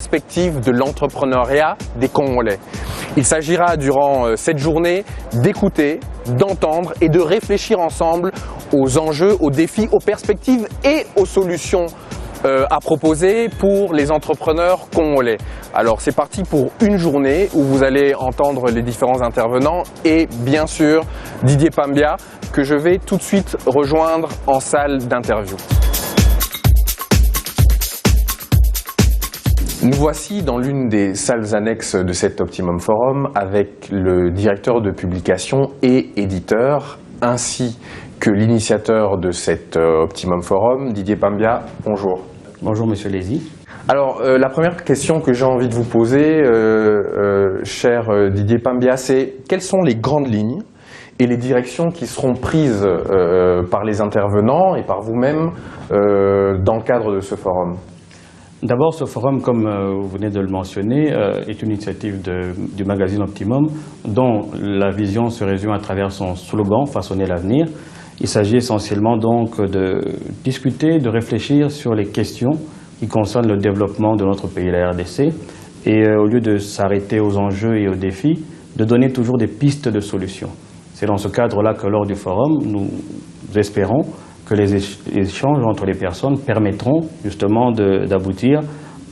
Perspective de l'entrepreneuriat des Congolais. Il s'agira durant cette journée d'écouter, d'entendre et de réfléchir ensemble aux enjeux, aux défis, aux perspectives et aux solutions à proposer pour les entrepreneurs congolais. Alors c'est parti pour une journée où vous allez entendre les différents intervenants et bien sûr Didier Pambia que je vais tout de suite rejoindre en salle d'interview. Nous voici dans l'une des salles annexes de cet Optimum Forum avec le directeur de publication et éditeur ainsi que l'initiateur de cet Optimum Forum, Didier Pambia. Bonjour. Bonjour Monsieur Lézy. Alors la première question que j'ai envie de vous poser, cher Didier Pambia, c'est quelles sont les grandes lignes et les directions qui seront prises par les intervenants et par vous-même dans le cadre de ce forum? D'abord, ce forum, comme vous venez de le mentionner, est une initiative du magazine Optimum dont la vision se résume à travers son slogan « Façonner l'avenir ». Il s'agit essentiellement donc de discuter, de réfléchir sur les questions qui concernent le développement de notre pays, la RDC, et au lieu de s'arrêter aux enjeux et aux défis, de donner toujours des pistes de solutions. C'est dans ce cadre-là que lors du forum, nous espérons que les échanges entre les personnes permettront justement d'aboutir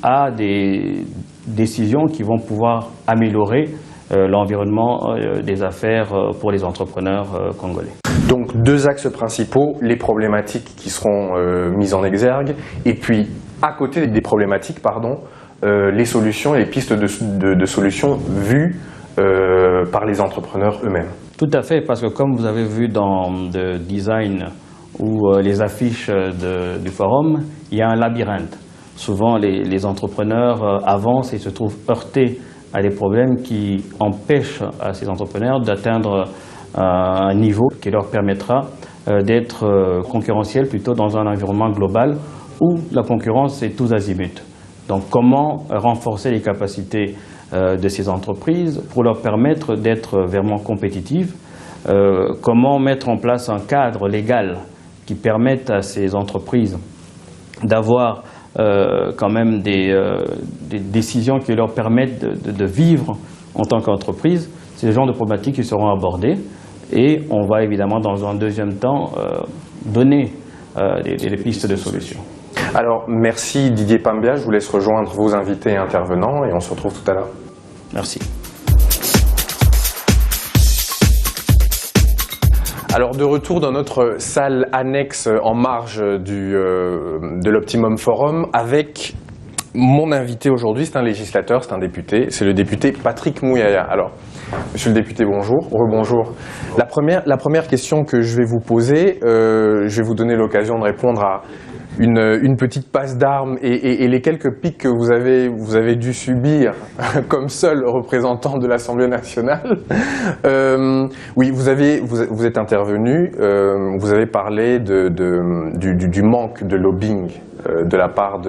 à des décisions qui vont pouvoir améliorer l'environnement des affaires pour les entrepreneurs congolais. Donc deux axes principaux, les problématiques qui seront mises en exergue et puis à côté des problématiques, les solutions et les pistes de solutions vues par les entrepreneurs eux-mêmes. Tout à fait, parce que comme vous avez vu dans le design ou les affiches du forum, il y a un labyrinthe. Souvent, les entrepreneurs avancent et se trouvent heurtés à des problèmes qui empêchent à ces entrepreneurs d'atteindre un niveau qui leur permettra d'être concurrentiels plutôt dans un environnement global où la concurrence est tous azimuts. Donc, comment renforcer les capacités de ces entreprises pour leur permettre d'être vraiment compétitives? Comment mettre en place un cadre légal qui permettent à ces entreprises d'avoir quand même des décisions qui leur permettent de vivre en tant qu'entreprise. C'est le genre de problématiques qui seront abordées et on va évidemment dans un deuxième temps donner des pistes de solutions. Alors merci Didier Pambia, je vous laisse rejoindre vos invités et intervenants et on se retrouve tout à l'heure. Merci. Alors de retour dans notre salle annexe en marge de l'Optimum Forum avec mon invité aujourd'hui, c'est un législateur, c'est un député, c'est le député Patrick Mouyaya. Alors, monsieur le député, bonjour, rebonjour. La première question que je vais vous poser, je vais vous donner l'occasion de répondre à une petite passe d'armes et les quelques piques que vous avez dû subir comme seul représentant de l'Assemblée nationale. Oui, vous êtes intervenu, vous avez parlé du manque de lobbying de la part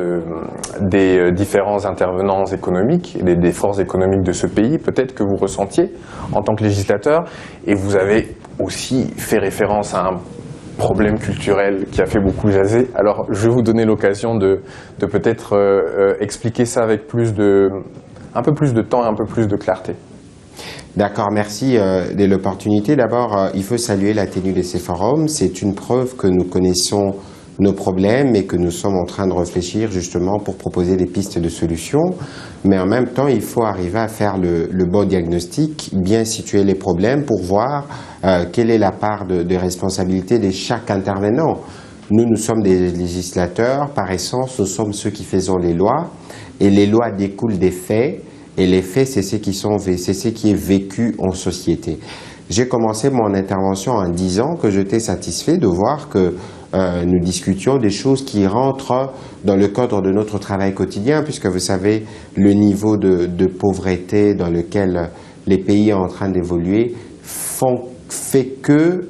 des différents intervenants économiques, des forces économiques de ce pays, peut-être que vous ressentiez en tant que législateur, et vous avez aussi fait référence à un problème culturel qui a fait beaucoup jaser. Alors, je vais vous donner l'occasion de peut-être expliquer ça avec un peu plus de temps et un peu plus de clarté. D'accord, merci de l'opportunité. D'abord, il faut saluer la tenue de ces forums. C'est une preuve que nous connaissons nos problèmes et que nous sommes en train de réfléchir justement pour proposer des pistes de solutions. Mais en même temps, il faut arriver à faire le bon diagnostic, bien situer les problèmes pour voir quelle est la part de responsabilité de chaque intervenant. Nous sommes des législateurs, par essence, nous sommes ceux qui faisons les lois et les lois découlent des faits et les faits, c'est ce qui est vécu en société. J'ai commencé mon intervention en disant que j'étais satisfait de voir que nous discutions des choses qui rentrent dans le cadre de notre travail quotidien, puisque vous savez, le niveau de pauvreté dans lequel les pays sont en train d'évoluer fait que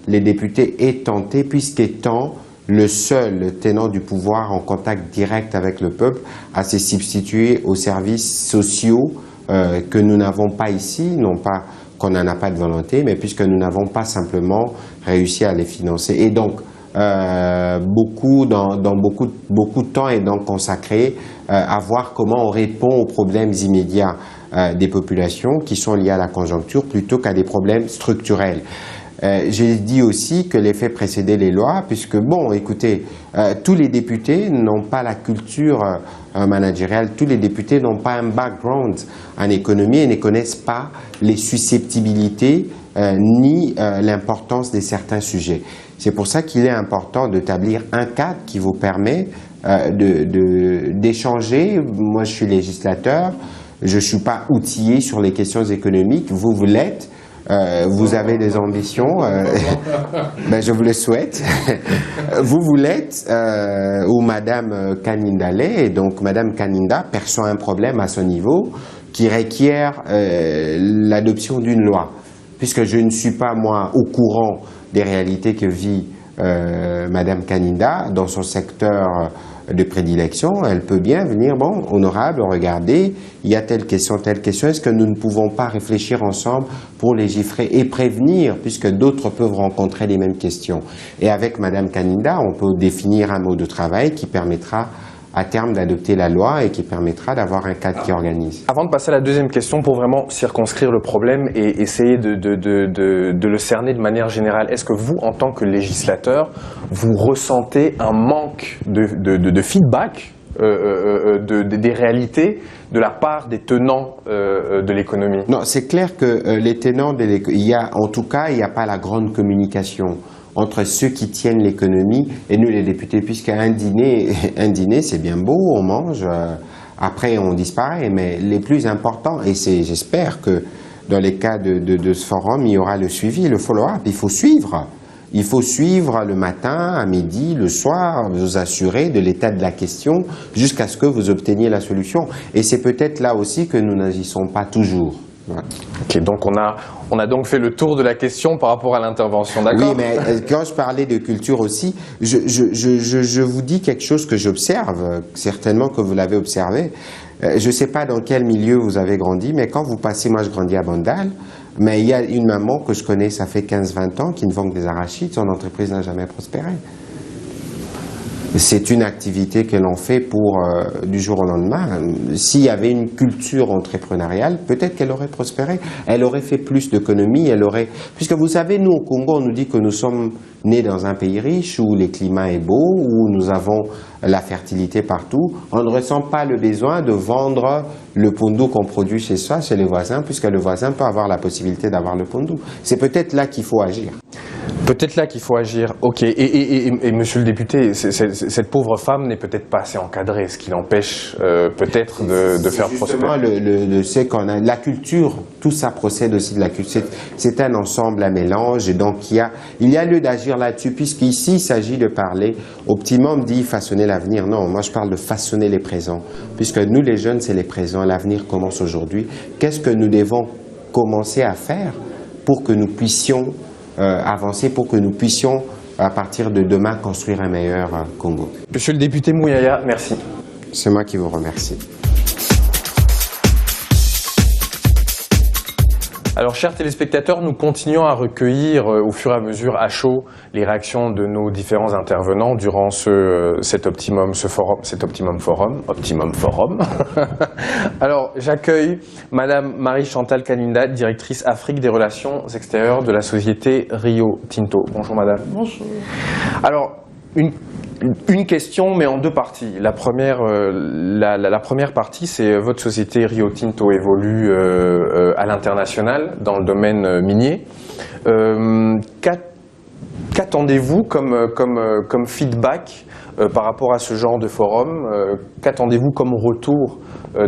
les députés aient tenté, puisqu'étant le seul tenant du pouvoir en contact direct avec le peuple, à se substituer aux services sociaux que nous n'avons pas ici, non pas qu'on n'en a pas de volonté, mais puisque nous n'avons pas simplement réussi à les financer. Et donc, beaucoup de temps est donc consacré à voir comment on répond aux problèmes immédiats des populations qui sont liés à la conjoncture plutôt qu'à des problèmes structurels. J'ai dit aussi que les faits précédaient les lois, puisque, bon, écoutez, tous les députés n'ont pas la culture managériale, tous les députés n'ont pas un background en économie et ne connaissent pas les susceptibilités ni l'importance de certains sujets. C'est pour ça qu'il est important d'établir un cadre qui vous permet d'échanger. Moi, je suis législateur, je ne suis pas outillé sur les questions économiques, vous l'êtes. Vous avez des ambitions, ben je vous le souhaite. Vous l'êtes, ou Madame Kaninda l'est, et donc Madame Kaninda perçoit un problème à son niveau qui requiert l'adoption d'une loi. Puisque je ne suis pas, moi, au courant des réalités que vit Madame Kaninda dans son secteur de prédilection, elle peut bien venir, bon, honorable, regardez, il y a telle question, est-ce que nous ne pouvons pas réfléchir ensemble pour légiférer et prévenir, puisque d'autres peuvent rencontrer les mêmes questions. Et avec Madame Kaninda, on peut définir un mode de travail qui permettra à terme d'adopter la loi et qui permettra d'avoir un cadre qui organise. Avant de passer à la deuxième question, pour vraiment circonscrire le problème et essayer de le cerner de manière générale, est-ce que vous, en tant que législateur, vous ressentez un manque de feedback des réalités de la part des tenants de l'économie? Non, c'est clair que les tenants de l'économie, en tout cas, il n'y a pas la grande communication entre ceux qui tiennent l'économie et nous les députés, puisqu'un dîner, c'est bien beau, on mange, après on disparaît, mais les plus importants, et j'espère que dans les cas de ce forum, il y aura le suivi, le follow-up, il faut suivre. Il faut suivre le matin, à midi, le soir, vous assurer de l'état de la question jusqu'à ce que vous obteniez la solution. Et c'est peut-être là aussi que nous n'agissons pas toujours. Ouais. Ok, donc on a donc fait le tour de la question par rapport à l'intervention, d'accord? Oui, mais quand je parlais de culture aussi, je vous dis quelque chose que j'observe, certainement que vous l'avez observé. Je ne sais pas dans quel milieu vous avez grandi, mais quand vous passez, moi je grandis à Bandal, mais il y a une maman que je connais, ça fait 15-20 ans, qui ne vend que des arachides, son entreprise n'a jamais prospéré. C'est une activité que l'on fait pour du jour au lendemain. S'il y avait une culture entrepreneuriale, peut-être qu'elle aurait prospéré. Elle aurait fait plus d'économies, puisque vous savez, nous au Congo, on nous dit que nous sommes nés dans un pays riche où le climat est beau, où nous avons la fertilité partout. On ne ressent pas le besoin de vendre le pondu qu'on produit chez soi, chez les voisins, puisque le voisin peut avoir la possibilité d'avoir le pondu. C'est peut-être là qu'il faut agir. Peut-être là qu'il faut agir, ok. Et monsieur le député, cette pauvre femme n'est peut-être pas assez encadrée, ce qui l'empêche peut-être de faire prospérer. C'est qu'on a la culture, tout ça procède aussi de la culture. C'est un ensemble, un mélange, et donc il y a lieu d'agir là-dessus, puisqu'ici il s'agit de parler. Optimum dit façonner l'avenir. Non, moi je parle de façonner les présents, puisque nous les jeunes c'est les présents, l'avenir commence aujourd'hui. Qu'est-ce que nous devons commencer à faire pour que nous puissions avancer, pour que nous puissions, à partir de demain, construire un meilleur Congo. Monsieur le député Mouyaya, merci. C'est moi qui vous remercie. Alors, chers téléspectateurs, nous continuons à recueillir au fur et à mesure à chaud les réactions de nos différents intervenants durant cet Optimum Forum. Alors, j'accueille Madame Marie-Chantal Kaninda, directrice Afrique des relations extérieures de la société Rio Tinto. Bonjour Madame. Bonjour. Alors, une question, mais en deux parties. La première partie, c'est votre société Rio Tinto évolue à l'international dans le domaine minier. Qu'attendez-vous comme feedback par rapport à ce genre de forum? Qu'attendez-vous comme retour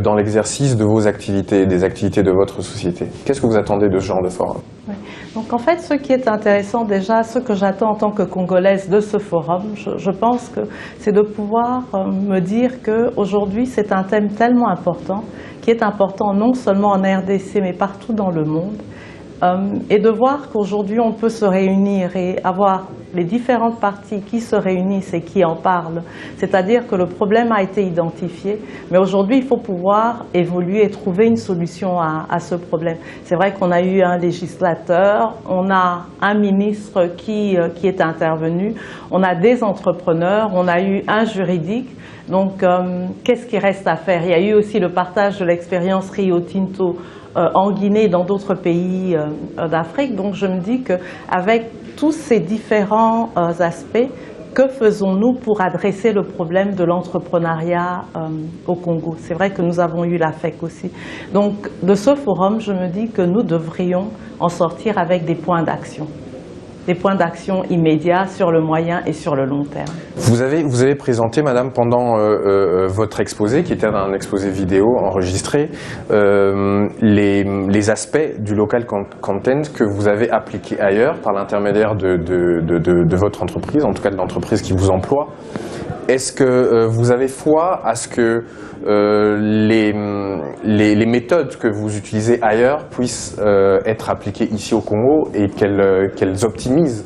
dans l'exercice de vos activités, des activités de votre société? Qu'est-ce que vous attendez de ce genre de forum? Oui. Donc en fait, ce qui est intéressant déjà, ce que j'attends en tant que Congolaise de ce forum, je pense que c'est de pouvoir me dire qu'aujourd'hui c'est un thème tellement important, qui est important non seulement en RDC mais partout dans le monde, et de voir qu'aujourd'hui on peut se réunir et avoir les différentes parties qui se réunissent et qui en parlent. C'est-à-dire que le problème a été identifié, mais aujourd'hui il faut pouvoir évoluer et trouver une solution à ce problème. C'est vrai qu'on a eu un législateur, on a un ministre qui est intervenu, on a des entrepreneurs, on a eu un juridique, Donc, qu'est-ce qui reste à faire? Il y a eu aussi le partage de l'expérience Rio Tinto en Guinée et dans d'autres pays d'Afrique. Donc, je me dis qu'avec tous ces différents aspects, que faisons-nous pour adresser le problème de l'entrepreneuriat au Congo? C'est vrai que nous avons eu la FEC aussi. Donc, de ce forum, je me dis que nous devrions en sortir avec des points d'action. Des points d'action immédiats sur le moyen et sur le long terme. Vous avez présenté, madame, pendant votre exposé, qui était un exposé vidéo enregistré, les aspects du local content que vous avez appliqués ailleurs par l'intermédiaire de votre entreprise, en tout cas de l'entreprise qui vous emploie. Est-ce que vous avez foi à ce que les méthodes que vous utilisez ailleurs puissent être appliquées ici au Congo et qu'elles optimisent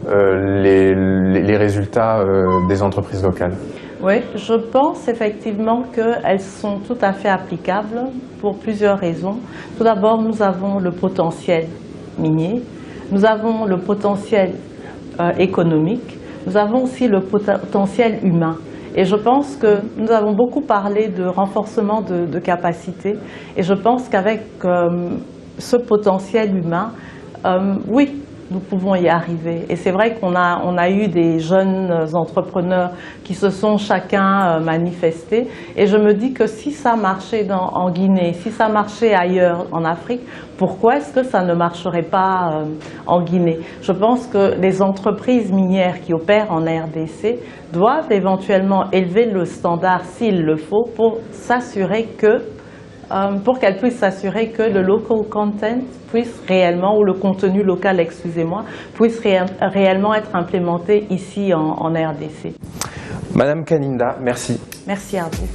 les résultats des entreprises locales? Oui, je pense effectivement qu'elles sont tout à fait applicables pour plusieurs raisons. Tout d'abord, nous avons le potentiel minier, nous avons le potentiel économique, nous avons aussi le potentiel humain. Et je pense que nous avons beaucoup parlé de renforcement de capacités. Et je pense qu'avec ce potentiel humain, oui, nous pouvons y arriver. Et c'est vrai qu'on a eu des jeunes entrepreneurs qui se sont chacun manifestés. Et je me dis que si ça marchait en Guinée, si ça marchait ailleurs en Afrique, pourquoi est-ce que ça ne marcherait pas en Guinée? Je pense que les entreprises minières qui opèrent en RDC doivent éventuellement élever le standard s'il le faut pour s'assurer que pour qu'elles puissent s'assurer que le local content puisse réellement, ou le contenu local, excusez-moi, puisse réellement être implémenté ici en RDC. Madame Kaninda, merci. Merci à vous.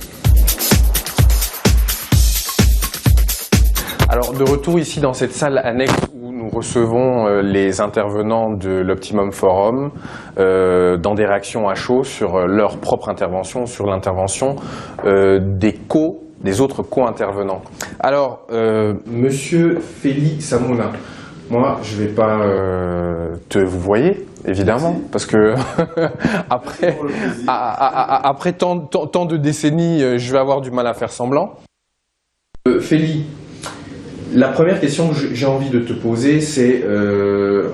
Alors, de retour ici dans cette salle annexe où nous recevons les intervenants de l'Optimum Forum dans des réactions à chaud sur leur propre intervention, sur l'intervention des autres co-intervenants. Alors, Monsieur Félix Samouna, moi, je vais pas vous voyez, évidemment, merci. Parce que après tant de décennies, je vais avoir du mal à faire semblant. Félix, la première question que j'ai envie de te poser, c'est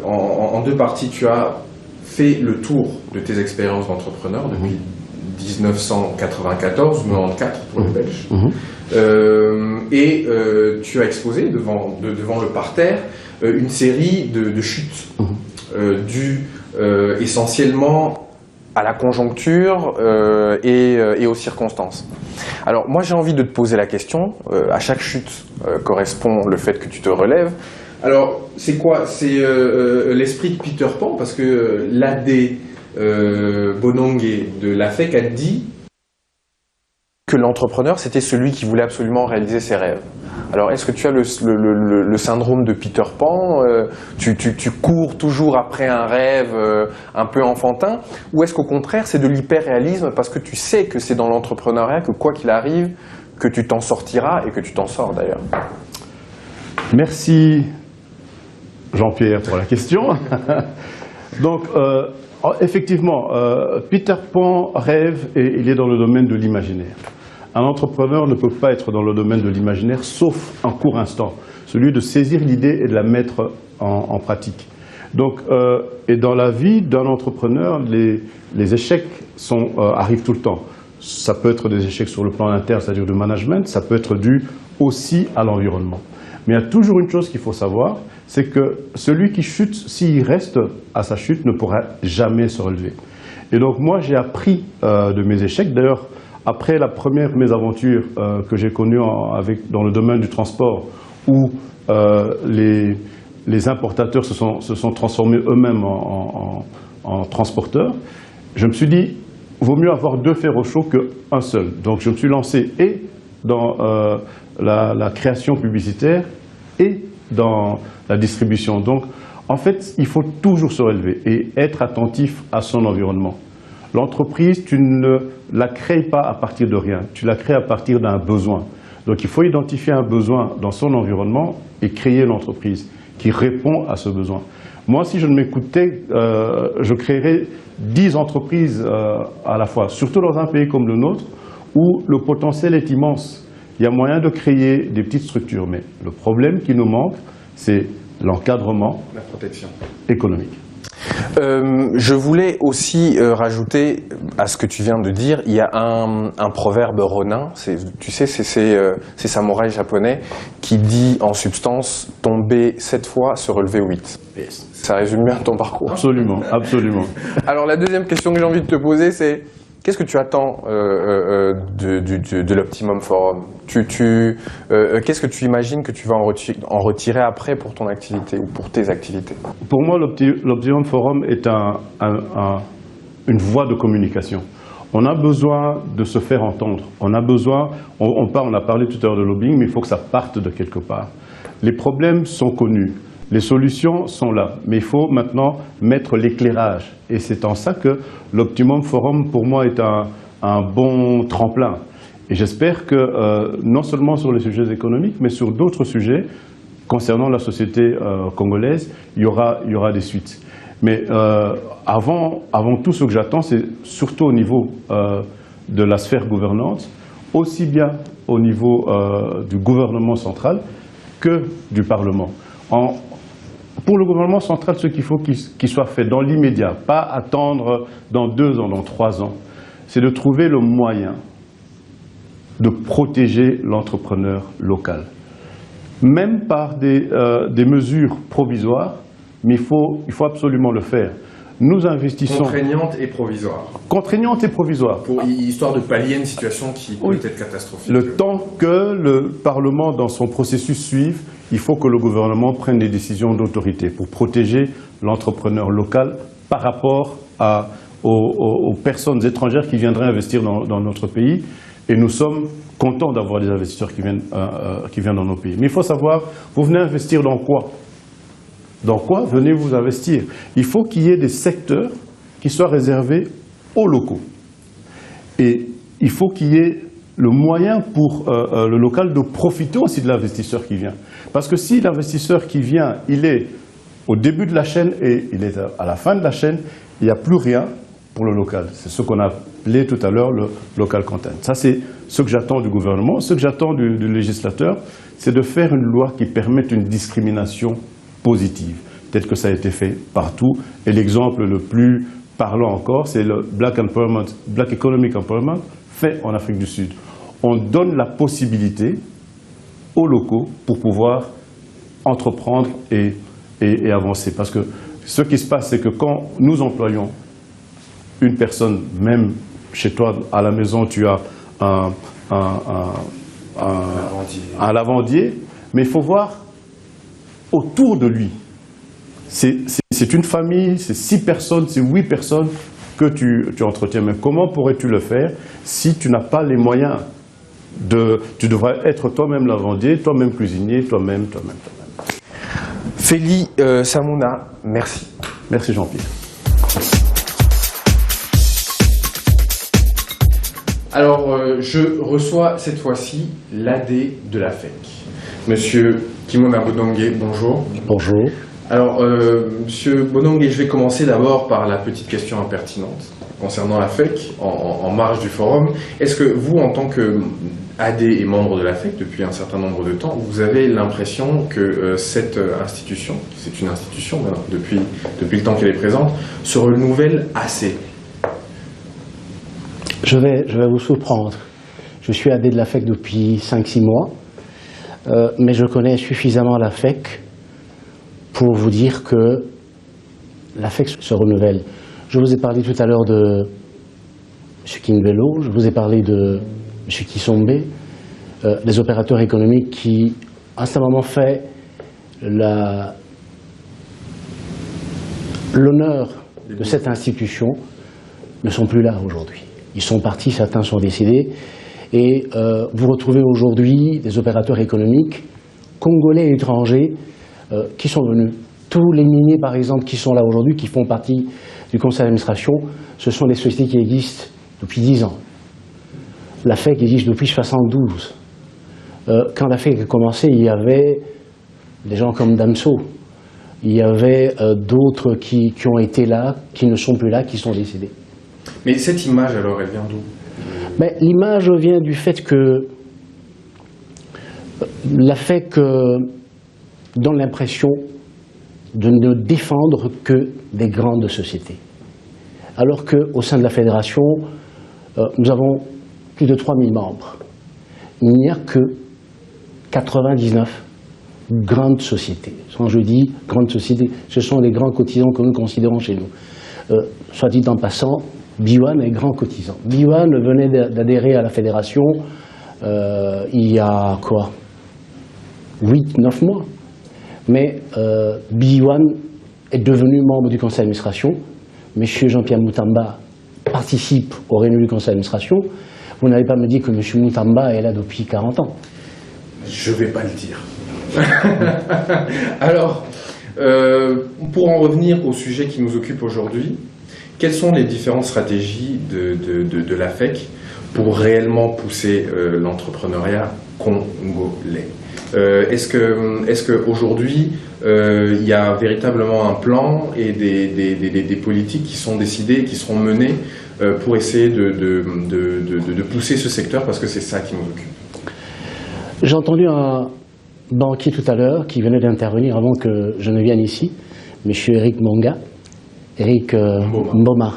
en deux parties. Tu as fait le tour de tes expériences d'entrepreneur depuis 1994, 94 pour les Belges, et tu as exposé devant le parterre une série de chutes dues essentiellement à la conjoncture et aux circonstances. Alors moi j'ai envie de te poser la question, à chaque chute correspond le fait que tu te relèves. Alors c'est quoi? C'est l'esprit de Peter Pan, parce que l'AD Bonongué de la FEC a dit que l'entrepreneur c'était celui qui voulait absolument réaliser ses rêves. Alors est-ce que tu as le syndrome de Peter Pan, tu cours toujours après un rêve un peu enfantin, ou est-ce qu'au contraire c'est de l'hyper-réalisme parce que tu sais que c'est dans l'entrepreneuriat que quoi qu'il arrive, que tu t'en sortiras et que tu t'en sors d'ailleurs? Merci Jean-Pierre pour la question. Donc effectivement, Peter Pan rêve et il est dans le domaine de l'imaginaire. Un entrepreneur ne peut pas être dans le domaine de l'imaginaire sauf un court instant, celui de saisir l'idée et de la mettre en pratique. Donc, et dans la vie d'un entrepreneur, les échecs arrivent tout le temps. Ça peut être des échecs sur le plan interne, c'est-à-dire du management, ça peut être dû aussi à l'environnement. Mais il y a toujours une chose qu'il faut savoir, c'est que celui qui chute, s'il reste à sa chute, ne pourra jamais se relever. Et donc moi, j'ai appris de mes échecs. D'ailleurs, après la première mésaventure que j'ai connue dans le domaine du transport, où les importateurs se sont transformés eux-mêmes en transporteurs, je me suis dit, vaut mieux avoir deux fers au chaud qu'un seul. Donc je me suis lancé et dans la création publicitaire et dans la distribution. Donc en fait, il faut toujours se relever et être attentif à son environnement. L'entreprise, tu ne la crées pas à partir de rien, tu la crées à partir d'un besoin. Donc il faut identifier un besoin dans son environnement et créer l'entreprise qui répond à ce besoin. Moi, si je ne m'écoutais, je créerais 10 entreprises à la fois, surtout dans un pays comme le nôtre, où le potentiel est immense. Il y a moyen de créer des petites structures, mais le problème qui nous manque, c'est l'encadrement, la protection économique. Je voulais aussi rajouter à ce que tu viens de dire, il y a un proverbe ronin, tu sais, c'est ces samouraïs japonais qui dit en substance « tomber 7 fois, se relever 8 Yes. ». Ça résume bien ton parcours. Absolument, absolument. Alors la deuxième question que j'ai envie de te poser, c'est qu'est-ce que tu attends de l'Optimum Forum? Qu'est-ce que tu imagines que tu vas en retirer après pour ton activité ou pour tes activités? Pour moi, l'Optimum Forum est une voie de communication. On a besoin de se faire entendre. On a besoin, on a parlé tout à l'heure de lobbying, mais il faut que ça parte de quelque part. Les problèmes sont connus. Les solutions sont là, mais il faut maintenant mettre l'éclairage. Et c'est en ça que l'Optimum Forum, pour moi, est un bon tremplin. Et j'espère que, non seulement sur les sujets économiques, mais sur d'autres sujets, concernant la société congolaise, il y aura des suites. Mais avant tout, ce que j'attends, c'est surtout au niveau de la sphère gouvernante, aussi bien au niveau du gouvernement central que du Parlement. Pour le gouvernement central, ce qu'il faut qu'il soit fait dans l'immédiat, pas attendre dans 2 ans, dans 3 ans, c'est de trouver le moyen de protéger l'entrepreneur local. Même par des mesures provisoires, mais il faut absolument le faire. Nous investissons... Contraignante et provisoire. Contraignante et provisoire. Histoire de pallier une situation qui peut être catastrophique. Le temps que le Parlement, dans son processus, suive, il faut que le gouvernement prenne des décisions d'autorité pour protéger l'entrepreneur local par rapport aux personnes étrangères qui viendraient investir dans notre pays. Et nous sommes contents d'avoir des investisseurs qui viennent dans nos pays. Mais il faut savoir, vous venez investir dans quoi? Dans quoi venez-vous investir? Il faut qu'il y ait des secteurs qui soient réservés aux locaux. Et il faut qu'il y ait le moyen pour le local de profiter aussi de l'investisseur qui vient. Parce que si l'investisseur qui vient, il est au début de la chaîne et il est à la fin de la chaîne, il n'y a plus rien pour le local. C'est ce qu'on a appelé tout à l'heure le local content. Ça, c'est ce que j'attends du gouvernement. Ce que j'attends du législateur, c'est de faire une loi qui permette une discrimination positive, tel que ça a été fait partout. Et l'exemple le plus parlant encore, c'est le Black Economic Empowerment fait en Afrique du Sud. On donne la possibilité aux locaux pour pouvoir entreprendre et avancer. Parce que ce qui se passe, c'est que quand nous employons une personne, même chez toi à la maison, tu as un lavandier, mais il faut voir autour de lui. C'est une famille, c'est 6 personnes, c'est 8 personnes que tu entretiens. Mais comment pourrais-tu le faire si tu n'as pas les moyens tu devrais être toi-même lavandier, toi-même cuisinier, toi-même. Feli Samouna, merci. Merci Jean-Pierre. Alors, je reçois cette fois-ci l'AD de la FEC. Monsieur Kimona Bonongue, bonjour. Bonjour. Alors, Monsieur Bonongue, je vais commencer d'abord par la petite question impertinente concernant la FEC, en marge du forum. Est-ce que vous, en tant que AD et membre de la FEC depuis un certain nombre de temps, vous avez l'impression que cette institution, c'est une institution depuis le temps qu'elle est présente, se renouvelle assez? Je vais vous surprendre. Je suis AD de la FEC depuis 5-6 mois, mais je connais suffisamment la FEC pour vous dire que la FEC se renouvelle. Je vous ai parlé tout à l'heure de M. Kimbello, je vous ai parlé de M. Kisombe, les opérateurs économiques qui, à ce moment, fait l'honneur de cette institution, ne sont plus là aujourd'hui. Ils sont partis, certains sont décédés, et vous retrouvez aujourd'hui des opérateurs économiques, congolais et étrangers, qui sont venus. Tous les miniers, par exemple, qui sont là aujourd'hui, qui font partie du conseil d'administration, ce sont des sociétés qui existent depuis 10 ans. La FEC existe depuis 1972. Quand la FEC a commencé, il y avait des gens comme Damso, il y avait d'autres qui ont été là, qui ne sont plus là, qui sont décédés. Mais cette image, alors, elle vient d'où? L'image vient du fait que la FEC donne l'impression de ne défendre que des grandes sociétés. Alors qu'au sein de la fédération, nous avons plus de 3000 membres. Il n'y a que 99 grandes sociétés. Quand je dis grandes sociétés, ce sont les grands cotisants que nous considérons chez nous. Soit dit en passant, Biwan est grand cotisant. Biwan venait d'adhérer à la fédération il y a quoi 8-9 mois. Mais Biwan est devenu membre du conseil d'administration. Monsieur Jean-Pierre Moutamba participe aux réunions du conseil d'administration. Vous n'allez pas me dire que monsieur Moutamba est là depuis 40 ans. Je ne vais pas le dire. Alors, pour en revenir au sujet qui nous occupe aujourd'hui, quelles sont les différentes stratégies de la FEC pour réellement pousser l'entrepreneuriat congolais? Est-ce qu'aujourd'hui, il y a véritablement un plan et des politiques qui sont décidées, qui seront menées pour essayer de pousser ce secteur, parce que c'est ça qui nous occupe? J'ai entendu un banquier tout à l'heure qui venait d'intervenir avant que je ne vienne ici, M. Eric Monga, Eric Mboma,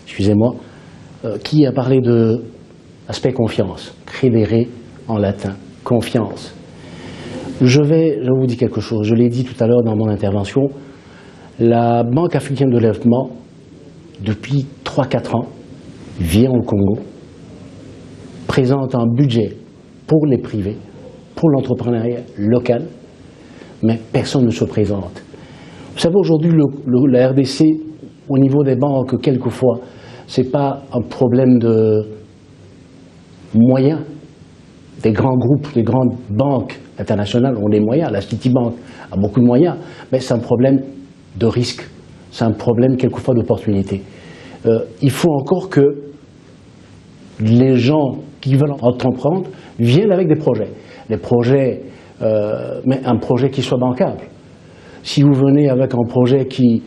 excusez-moi, qui a parlé de l'aspect confiance, credere en latin, confiance. Je vous dire quelque chose, je l'ai dit tout à l'heure dans mon intervention, la Banque africaine de développement, depuis 3-4 ans, vient au Congo, présente un budget pour les privés, pour l'entrepreneuriat local, mais personne ne se présente. Vous savez, aujourd'hui, la RDC, au niveau des banques, quelquefois, ce n'est pas un problème de moyens. Des grands groupes, des grandes banques internationales ont des moyens. La Citibank a beaucoup de moyens, mais c'est un problème de risque. C'est un problème, quelquefois, d'opportunité. Il faut encore que les gens qui veulent entreprendre viennent avec des projets. Des projets, mais un projet qui soit bancable. Si vous venez avec un projet qui,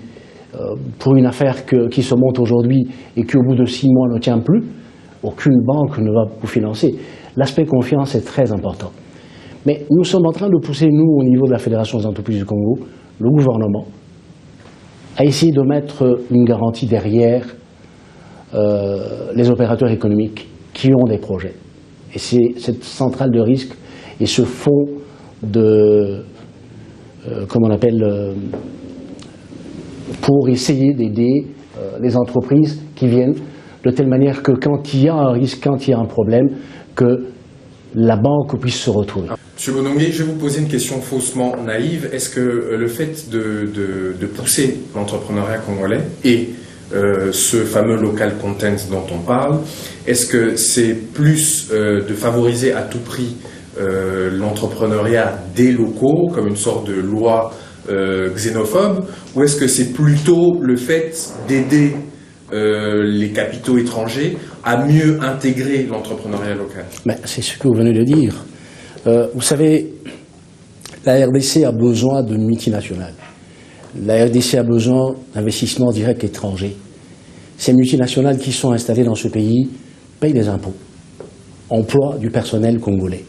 pour une affaire qui se monte aujourd'hui et qui au bout de 6 mois ne tient plus, aucune banque ne va vous financer. L'aspect confiance est très important. Mais nous sommes en train de pousser, nous, au niveau de la Fédération des entreprises du Congo, le gouvernement, à essayer de mettre une garantie derrière les opérateurs économiques qui ont des projets. Et c'est cette centrale de risque et ce fonds de, comment on appelle, pour essayer d'aider les entreprises qui viennent, de telle manière que quand il y a un risque, quand il y a un problème, que la banque puisse se retrouver. Monsieur Bonongué, je vais vous poser une question faussement naïve. Est-ce que le fait de pousser l'entrepreneuriat congolais et ce fameux local content dont on parle, est-ce que c'est plus de favoriser à tout prix l'entrepreneuriat des locaux, comme une sorte de loi xénophobe, ou est-ce que c'est plutôt le fait d'aider les capitaux étrangers à mieux intégrer l'entrepreneuriat local? C'est ce que vous venez de dire. Vous savez, la RDC a besoin de multinationales. La RDC a besoin d'investissements directs étrangers. Ces multinationales qui sont installées dans ce pays payent des impôts, emploient du personnel congolais.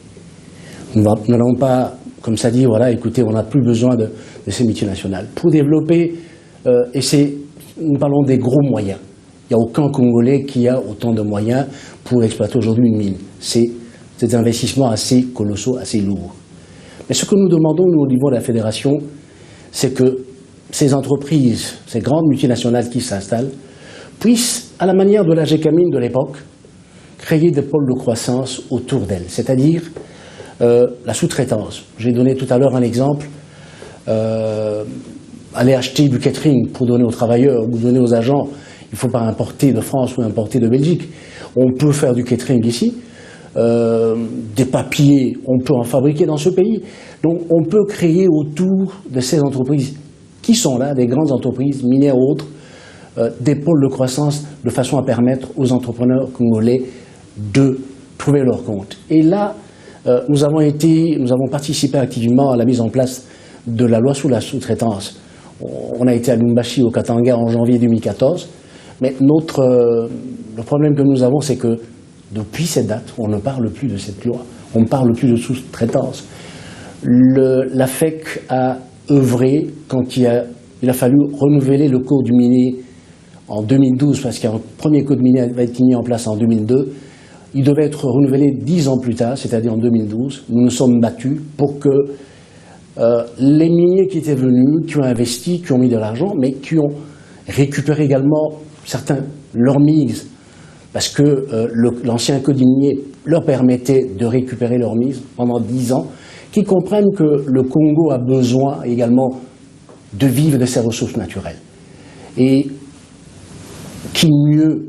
Nous n'allons pas, comme ça dit, voilà, écoutez, on n'a plus besoin de ces multinationales. Pour développer, nous parlons des gros moyens. Il n'y a aucun Congolais qui a autant de moyens pour exploiter aujourd'hui une mine. C'est des investissements assez colossaux, assez lourds. Mais ce que nous demandons, nous, au niveau de la fédération, c'est que ces entreprises, ces grandes multinationales qui s'installent, puissent, à la manière de la GECAMINE de l'époque, créer des pôles de croissance autour d'elles, c'est-à-dire la sous-traitance. J'ai donné tout à l'heure un exemple, aller acheter du catering pour donner aux travailleurs ou donner aux agents. Il ne faut pas importer de France ou importer de Belgique. On peut faire du catering ici. Des papiers, on peut en fabriquer dans ce pays. Donc on peut créer autour de ces entreprises qui sont là, des grandes entreprises, minières ou autres, des pôles de croissance de façon à permettre aux entrepreneurs congolais de trouver leur compte. Et là, nous avons participé activement à la mise en place de la loi sur la sous-traitance On a été à Lumbashi, au Katanga, en janvier 2014. Mais le problème que nous avons, c'est que depuis cette date, on ne parle plus de cette loi. On ne parle plus de sous-traitance. La FEC a œuvré quand il a fallu renouveler le code minier en 2012, parce qu'un premier code minier va être mis en place en 2002. Il devait être renouvelé 10 ans plus tard, c'est-à-dire en 2012. Nous nous sommes battus pour que les miniers qui étaient venus, qui ont investi, qui ont mis de l'argent, mais qui ont récupéré également certains leur mise, parce que l'ancien code minier leur permettait de récupérer leur mise pendant 10 ans, qui comprennent que le Congo a besoin également de vivre de ses ressources naturelles. Et qui mieux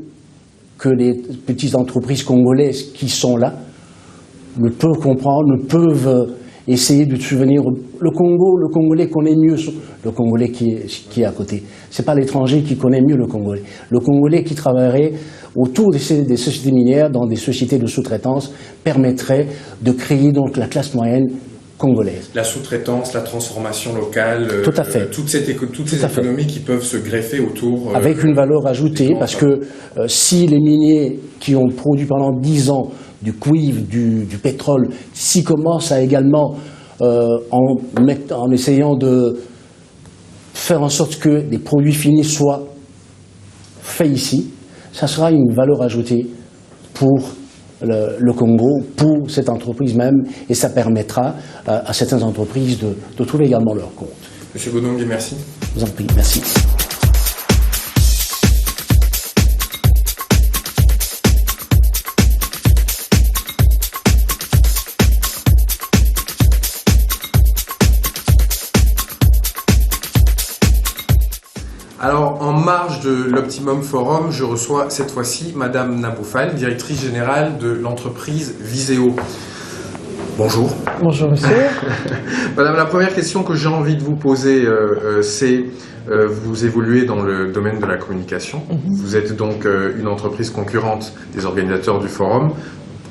que les petites entreprises congolaises qui sont là ne peuvent comprendre, ne peuvent essayer de souvenir le Congo, le Congolais connaît mieux le Congolais qui est à côté. C'est pas l'étranger qui connaît mieux le Congolais. Le Congolais qui travaillerait autour des sociétés minières, dans des sociétés de sous-traitance, permettrait de créer donc la classe moyenne congolaise. La sous-traitance, la transformation locale, tout à fait. toutes ces économies qui peuvent se greffer autour. Avec une valeur ajoutée, parce que si les miniers qui ont produit pendant 10 ans du cuivre, du pétrole, s'ils commencent à également, en essayant de faire en sorte que des produits finis soient faits ici, ça sera une valeur ajoutée pour le Congo, pour cette entreprise même, et ça permettra à certaines entreprises de trouver également leur compte. Monsieur Bonongue, merci. Je vous en prie, merci. Alors, en marge de l'Optimum Forum, je reçois cette fois-ci Madame Naboufal, directrice générale de l'entreprise Viséo. Bonjour. Bonjour monsieur. Madame, la première question que j'ai envie de vous poser, c'est vous évoluez dans le domaine de la communication. Vous êtes donc une entreprise concurrente des organisateurs du forum.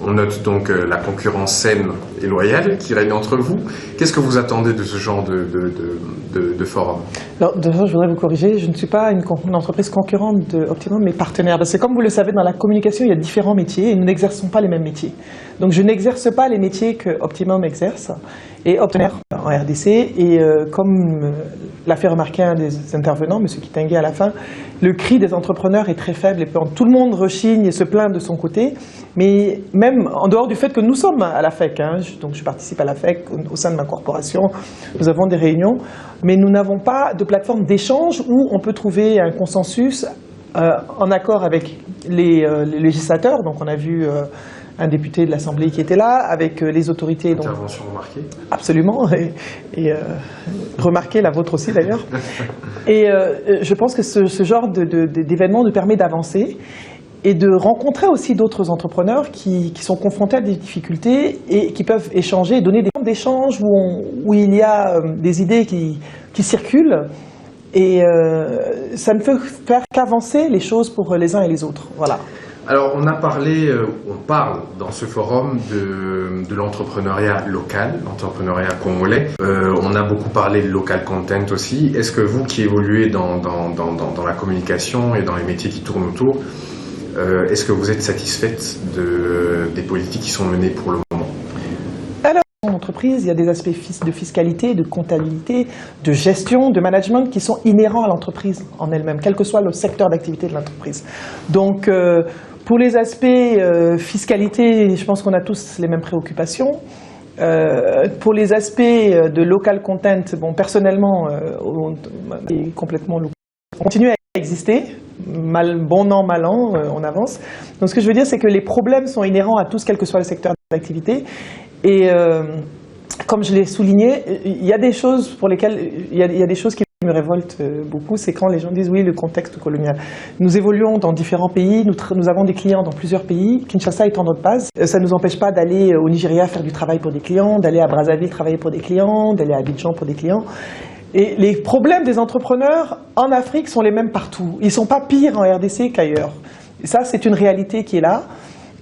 On note donc la concurrence saine et loyale qui règne entre vous. Qu'est-ce que vous attendez de ce genre de forum? Alors, déjà, je voudrais vous corriger, je ne suis pas une entreprise concurrente de Optimum, mais partenaire. Parce que comme vous le savez, dans la communication, il y a différents métiers et nous n'exerçons pas les mêmes métiers. Donc je n'exerce pas les métiers que Optimum exerce et Optimum en RDC. Et comme l'a fait remarquer un des intervenants, M. Kitenge à la fin, le cri des entrepreneurs est très faible et tout le monde rechigne et se plaint de son côté. Mais même en dehors du fait que nous sommes à la FEC, donc je participe à la FEC au sein de ma corporation, nous avons des réunions, mais nous n'avons pas de plateforme d'échange où on peut trouver un consensus en accord avec les législateurs. Donc on a vu un député de l'Assemblée qui était là, avec les autorités. Intervention remarquée. Absolument, et remarquée, la vôtre aussi d'ailleurs. Et je pense que ce genre d'événement nous permet d'avancer et de rencontrer aussi d'autres entrepreneurs qui sont confrontés à des difficultés et qui peuvent échanger, donner des formes d'échange où il y a des idées qui circulent. Et ça ne peut faire qu'avancer les choses pour les uns et les autres. Voilà. Alors, on parle dans ce forum de l'entrepreneuriat local, l'entrepreneuriat congolais. On a beaucoup parlé de local content aussi. Est-ce que vous qui évoluez dans la communication et dans les métiers qui tournent autour, est-ce que vous êtes satisfaite des politiques qui sont menées pour le moment? Alors, en entreprise, il y a des aspects de fiscalité, de comptabilité, de gestion, de management qui sont inhérents à l'entreprise en elle-même, quel que soit le secteur d'activité de l'entreprise. Donc, pour les aspects fiscalité, je pense qu'on a tous les mêmes préoccupations. Pour les aspects de local content, bon, personnellement, complètement local. On continue à exister, bon an, mal an, on avance. Donc ce que je veux dire, c'est que les problèmes sont inhérents à tous, quel que soit le secteur d'activité. Et comme je l'ai souligné, il y a des choses pour lesquelles, il y a des choses qui me révoltent beaucoup, c'est quand les gens disent oui, le contexte colonial. Nous évoluons dans différents pays, nous avons des clients dans plusieurs pays, Kinshasa étant notre base. Ça ne nous empêche pas d'aller au Nigeria faire du travail pour des clients, d'aller à Brazzaville travailler pour des clients, d'aller à Abidjan pour des clients. Et les problèmes des entrepreneurs en Afrique sont les mêmes partout. Ils ne sont pas pires en RDC qu'ailleurs. Et ça, c'est une réalité qui est là.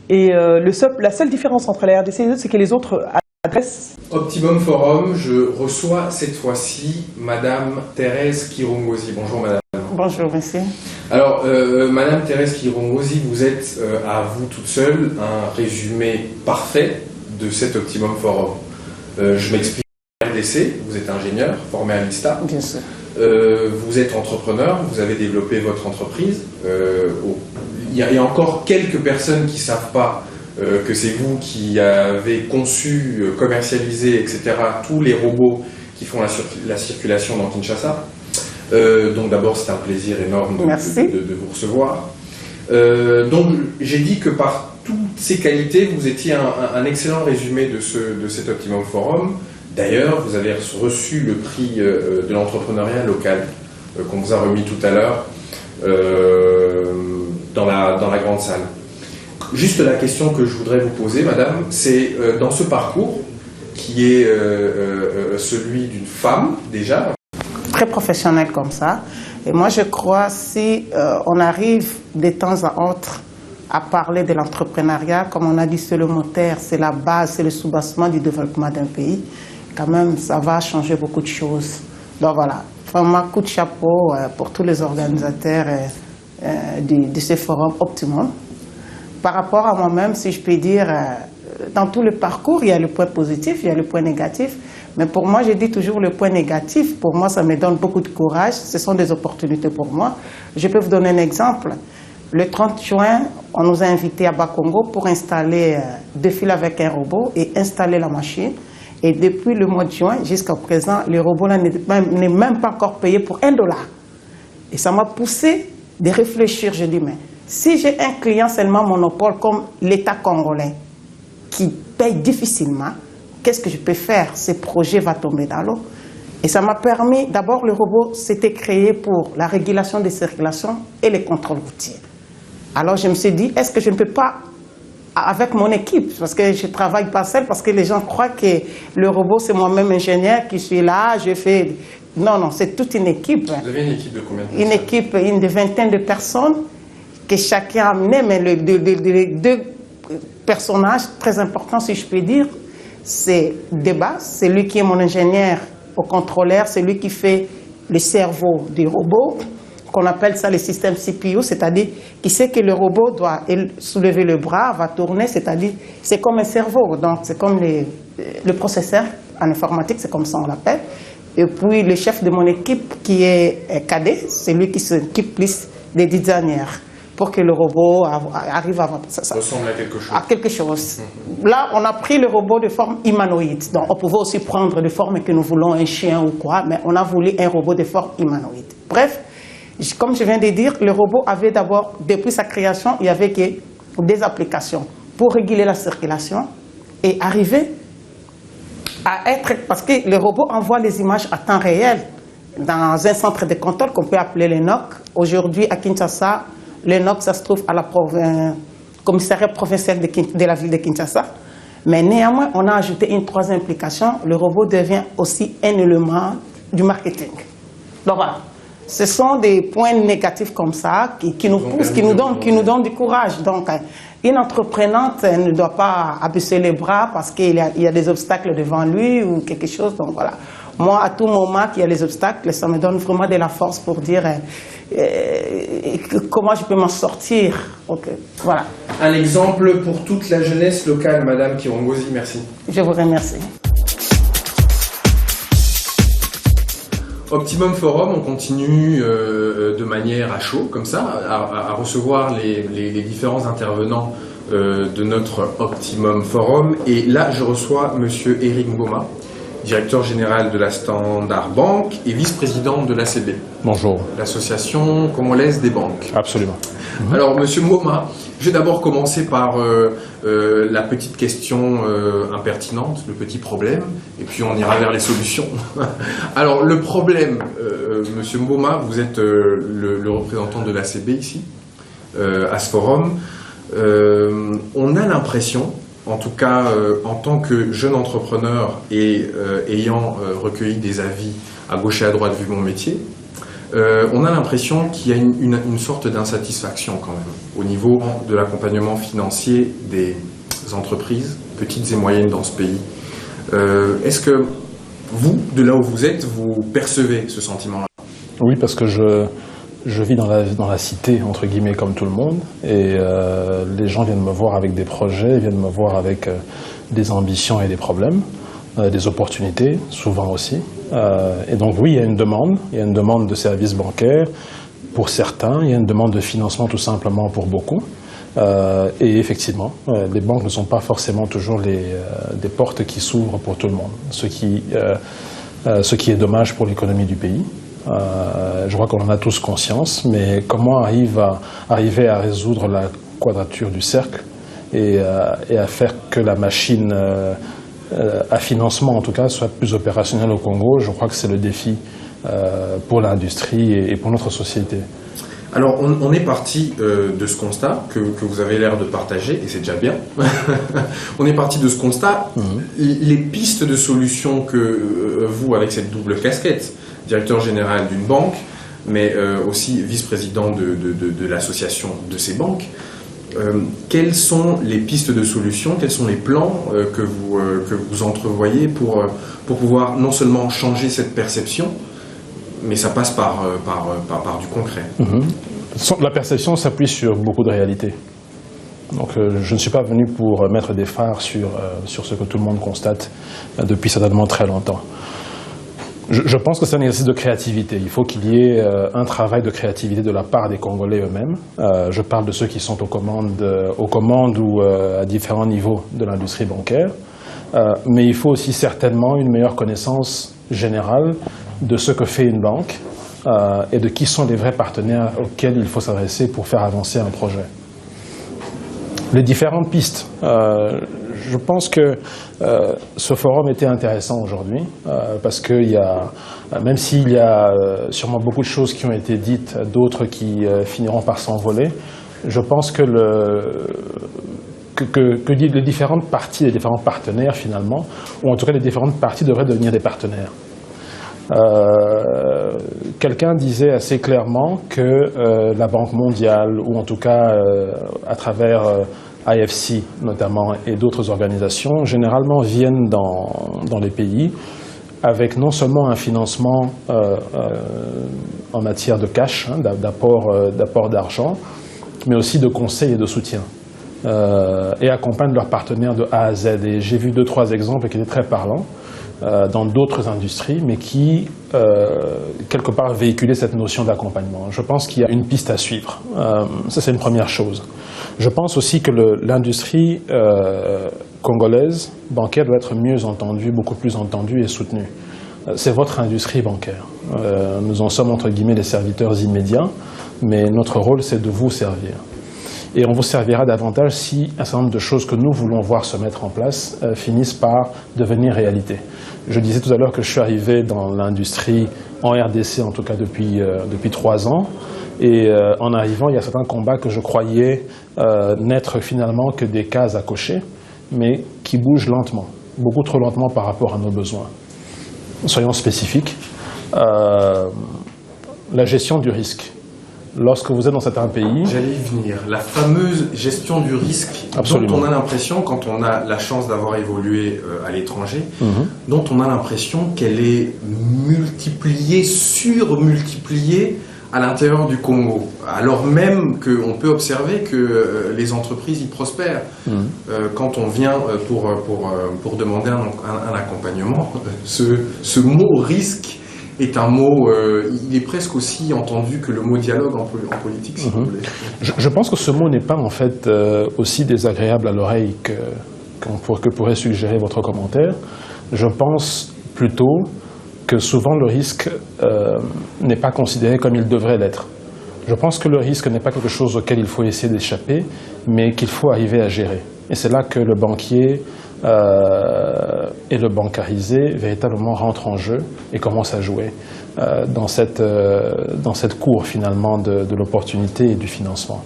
Et la seule différence entre la RDC et les autres, c'est que les autres adresse. Optimum Forum, je reçois cette fois-ci Madame Thérèse Kirongosi. Bonjour Madame. Bonjour monsieur. Alors Madame Thérèse Kirongosi, vous êtes à vous toute seule un résumé parfait de cet Optimum Forum. Je m'explique. RDC, vous êtes ingénieur, formé à l'ISTA. Bien sûr. Vous êtes entrepreneur, vous avez développé votre entreprise. Il y a encore quelques personnes qui ne savent pas que c'est vous qui avez conçu, commercialisé, etc. tous les robots qui font la circulation dans Kinshasa. Donc d'abord, c'est un plaisir énorme de vous recevoir. Donc j'ai dit que par toutes ces qualités, vous étiez un excellent résumé de cet Optimum Forum. D'ailleurs, vous avez reçu le prix de l'entrepreneuriat local qu'on vous a remis tout à l'heure dans la grande salle. Juste la question que je voudrais vous poser, madame, c'est dans ce parcours qui est celui d'une femme déjà. Très professionnel comme ça. Et moi, je crois si on arrive de temps à autre à parler de l'entrepreneuriat, comme on a dit, c'est le moteur, c'est la base, c'est le soubassement du développement d'un pays. Quand même, ça va changer beaucoup de choses. Donc voilà, vraiment coup de chapeau pour tous les organisateurs de ce forum Optimum. Par rapport à moi-même, si je peux dire, dans tout le parcours, il y a le point positif, il y a le point négatif. Mais pour moi, je dis toujours le point négatif. Pour moi, ça me donne beaucoup de courage. Ce sont des opportunités pour moi. Je peux vous donner un exemple. Le 30 juin, on nous a invités à Bakongo pour installer, défiler avec un robot et installer la machine. Et depuis le mois de juin jusqu'à présent, le robot n'est même pas encore payé pour $1. Et ça m'a poussé de réfléchir. Je dis, mais si j'ai un client seulement monopole comme l'État congolais qui paye difficilement, qu'est-ce que je peux faire? Ce projet va tomber dans l'eau. Et ça m'a permis, d'abord le robot s'était créé pour la régulation des circulations et les contrôles routiers. Alors je me suis dit, est-ce que je ne peux pas, avec mon équipe, parce que je ne travaille pas seul, parce que les gens croient que le robot c'est moi-même ingénieur qui suis là, je fais... Non, non, c'est toute une équipe. Vous avez une équipe de combien de personnes? Une équipe, une vingtaine de personnes que chacun a amené, mais les deux personnages très importants, si je peux dire, c'est Débat, c'est lui qui est mon ingénieur au contrôleur, c'est lui qui fait le cerveau du robot, qu'on appelle ça le système CPU, c'est-à-dire qui sait que le robot doit soulever le bras, va tourner, c'est-à-dire c'est comme un cerveau, donc c'est comme le processeur en informatique, c'est comme ça on l'appelle. Et puis le chef de mon équipe qui est cadet, c'est lui qui s'occupe plus des designers pour que le robot arrive à... Ça ressemble à quelque chose. À quelque chose. Là, on a pris le robot de forme humanoïde. Donc, on pouvait aussi prendre de forme que nous voulons, un chien ou quoi, mais on a voulu un robot de forme humanoïde. Bref, comme je viens de dire, le robot avait d'abord, depuis sa création, il y avait des applications pour réguler la circulation et arriver à être... Parce que le robot envoie les images à temps réel dans un centre de contrôle qu'on peut appeler le NOC. Aujourd'hui, à Kinshasa, le NOC, ça se trouve à la commissariat provincial de la ville de Kinshasa. Mais néanmoins, on a ajouté une troisième application. Le robot devient aussi un élément du marketing. Donc voilà. Ce sont des points négatifs comme ça qui nous poussent, qui nous donnent du courage. Donc, une entreprenante ne doit pas abaisser les bras parce qu'il y a des obstacles devant lui ou quelque chose. Donc voilà. Moi, à tout moment qu'il y a les obstacles, ça me donne vraiment de la force pour dire comment je peux m'en sortir. Okay. Voilà. Un exemple pour toute la jeunesse locale, Madame Kirongosi, merci. Je vous remercie. Optimum Forum, on continue de manière à chaud, comme ça, à recevoir les différents intervenants de notre Optimum Forum. Et là, je reçois Monsieur Eric Ngoma, directeur général de la Standard Bank et vice-président de l'ACB. Bonjour. L'association congolaise des banques. Absolument. Alors, Monsieur Ngoma, je vais d'abord commencer par la petite question impertinente, le petit problème, et puis on ira vers les solutions. Alors, le problème, Monsieur Ngoma, vous êtes le représentant de l'ACB ici, à ce forum. On a l'impression, en tout cas en tant que jeune entrepreneur et ayant recueilli des avis à gauche et à droite vu mon métier, on a l'impression qu'il y a une sorte d'insatisfaction quand même au niveau de l'accompagnement financier des entreprises, petites et moyennes dans ce pays. Est-ce que vous, de là où vous êtes, vous percevez ce sentiment-là? Oui, parce que je vis dans la cité, entre guillemets, comme tout le monde, et les gens viennent me voir avec des projets, viennent me voir avec des ambitions et des problèmes, des opportunités, souvent aussi. Et donc oui, il y a une demande de services bancaires pour certains, il y a une demande de financement tout simplement pour beaucoup. Et effectivement, les banques ne sont pas forcément toujours des portes qui s'ouvrent pour tout le monde, ce qui est dommage pour l'économie du pays. Je crois qu'on en a tous conscience, mais comment arriver à résoudre la quadrature du cercle et à faire que la machine à financement, en tout cas, soit plus opérationnelle au Congo, je crois que c'est le défi pour l'industrie et pour notre société. Alors, on est parti de ce constat que vous avez l'air de partager, et c'est déjà bien. On est parti de ce constat. Les pistes de solutions que vous, avec cette double casquette, directeur général d'une banque, mais aussi vice-président de l'association de ces banques, quelles sont les pistes de solutions, quels sont les plans que vous entrevoyez pour pouvoir non seulement changer cette perception, mais ça passe par du concret. La perception s'appuie sur beaucoup de réalités. Donc je ne suis pas venu pour mettre des phares sur ce que tout le monde constate depuis certainement très longtemps. Je pense que c'est un exercice de créativité. Il faut qu'il y ait un travail de créativité de la part des Congolais eux-mêmes. Je parle de ceux qui sont aux commandes ou à différents niveaux de l'industrie bancaire. Mais il faut aussi certainement une meilleure connaissance générale de ce que fait une banque et de qui sont les vrais partenaires auxquels il faut s'adresser pour faire avancer un projet. Les différentes pistes. Je pense que ce forum était intéressant aujourd'hui parce que même s'il y a sûrement beaucoup de choses qui ont été dites, d'autres qui finiront par s'envoler, je pense que les différentes parties, les différents partenaires finalement, ou en tout cas les différentes parties devraient devenir des partenaires. Quelqu'un disait assez clairement que la Banque mondiale, ou en tout cas à travers IFC notamment et d'autres organisations, généralement viennent dans les pays avec non seulement un financement en matière de cash, d'apport d'argent, mais aussi de conseils et de soutien. Et accompagnent leurs partenaires de A à Z. Et j'ai vu 2-3 exemples qui étaient très parlants dans d'autres industries, mais qui, quelque part, véhiculaient cette notion d'accompagnement. Je pense qu'il y a une piste à suivre. Ça, c'est une première chose. Je pense aussi que l'industrie congolaise bancaire doit être mieux entendue, beaucoup plus entendue et soutenue. C'est votre industrie bancaire. Nous en sommes, entre guillemets, les serviteurs immédiats, mais notre rôle, c'est de vous servir. Et on vous servira davantage si un certain nombre de choses que nous voulons voir se mettre en place finissent par devenir réalité. Je disais tout à l'heure que je suis arrivé dans l'industrie, en RDC en tout cas depuis 3 ans, et en arrivant, il y a certains combats que je croyais n'être finalement que des cases à cocher, mais qui bougent lentement, beaucoup trop lentement par rapport à nos besoins. Soyons spécifiques. La gestion du risque. Lorsque vous êtes dans certains pays... J'allais y venir. La fameuse gestion du risque, Absolument. Dont on a l'impression, quand on a la chance d'avoir évolué à l'étranger, dont on a l'impression qu'elle est multipliée, surmultipliée à l'intérieur du Congo. Alors même qu'on peut observer que les entreprises y prospèrent. Quand on vient pour demander un accompagnement, ce mot risque est un mot, il est presque aussi entendu que le mot dialogue en politique, si vous voulez. Je pense que ce mot n'est pas en fait aussi désagréable à l'oreille que pourrait suggérer votre commentaire. Je pense plutôt que souvent le risque n'est pas considéré comme il devrait l'être. Je pense que le risque n'est pas quelque chose auquel il faut essayer d'échapper, mais qu'il faut arriver à gérer. Et c'est là que le banquier et le bancarisé véritablement rentrent en jeu et commencent à jouer dans cette cour finalement de l'opportunité et du financement.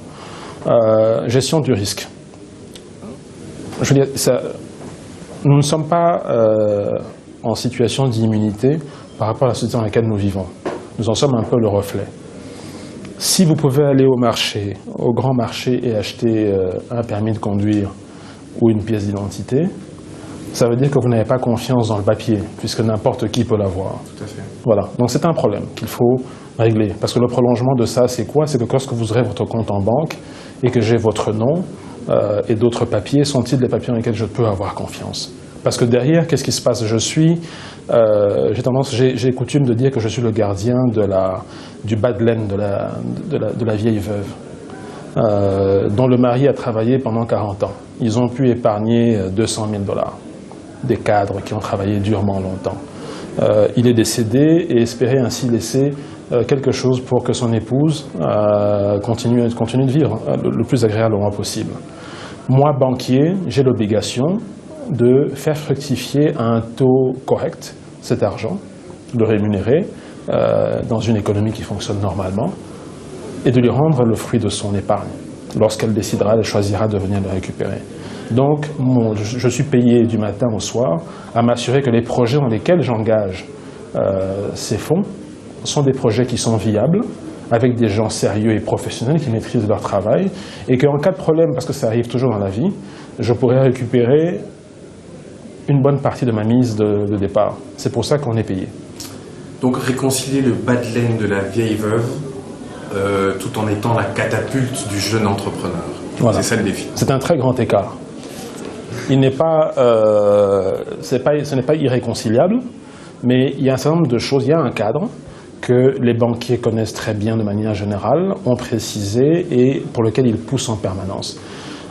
Gestion du risque. Je veux dire, nous ne sommes pas en situation d'immunité par rapport à la société dans laquelle nous vivons. Nous en sommes un peu le reflet. Si vous pouvez aller au marché, au grand marché et acheter un permis de conduire ou une pièce d'identité, ça veut dire que vous n'avez pas confiance dans le papier, puisque n'importe qui peut l'avoir. Tout à fait. Voilà, donc c'est un problème qu'il faut régler. Parce que le prolongement de ça, c'est quoi? C'est que lorsque vous aurez votre compte en banque et que j'ai votre nom et d'autres papiers, sont-ils des papiers dans lesquels je peux avoir confiance? Parce que derrière, qu'est-ce qui se passe? J'ai coutume de dire que je suis le gardien du bas de laine de la vieille veuve, dont le mari a travaillé pendant 40 ans. Ils ont pu épargner 200 000 $. Des cadres qui ont travaillé durement longtemps. Il est décédé et espérait ainsi laisser quelque chose pour que son épouse continue de vivre le plus agréablement possible. Moi, banquier, j'ai l'obligation de faire fructifier à un taux correct cet argent, de le rémunérer dans une économie qui fonctionne normalement et de lui rendre le fruit de son épargne. Lorsqu'elle décidera, elle choisira de venir le récupérer. Donc, je suis payé du matin au soir à m'assurer que les projets dans lesquels j'engage ces fonds sont des projets qui sont viables, avec des gens sérieux et professionnels qui maîtrisent leur travail, et qu'en cas de problème, parce que ça arrive toujours dans la vie, je pourrais récupérer une bonne partie de ma mise de départ. C'est pour ça qu'on est payé. Donc réconcilier le bas de laine de la vieille veuve tout en étant la catapulte du jeune entrepreneur. Voilà. C'est ça le défi. C'est un très grand écart. Il n'est pas, ce n'est pas irréconciliable, mais il y a un certain nombre de choses. Il y a un cadre que les banquiers connaissent très bien de manière générale, ont précisé et pour lequel ils poussent en permanence.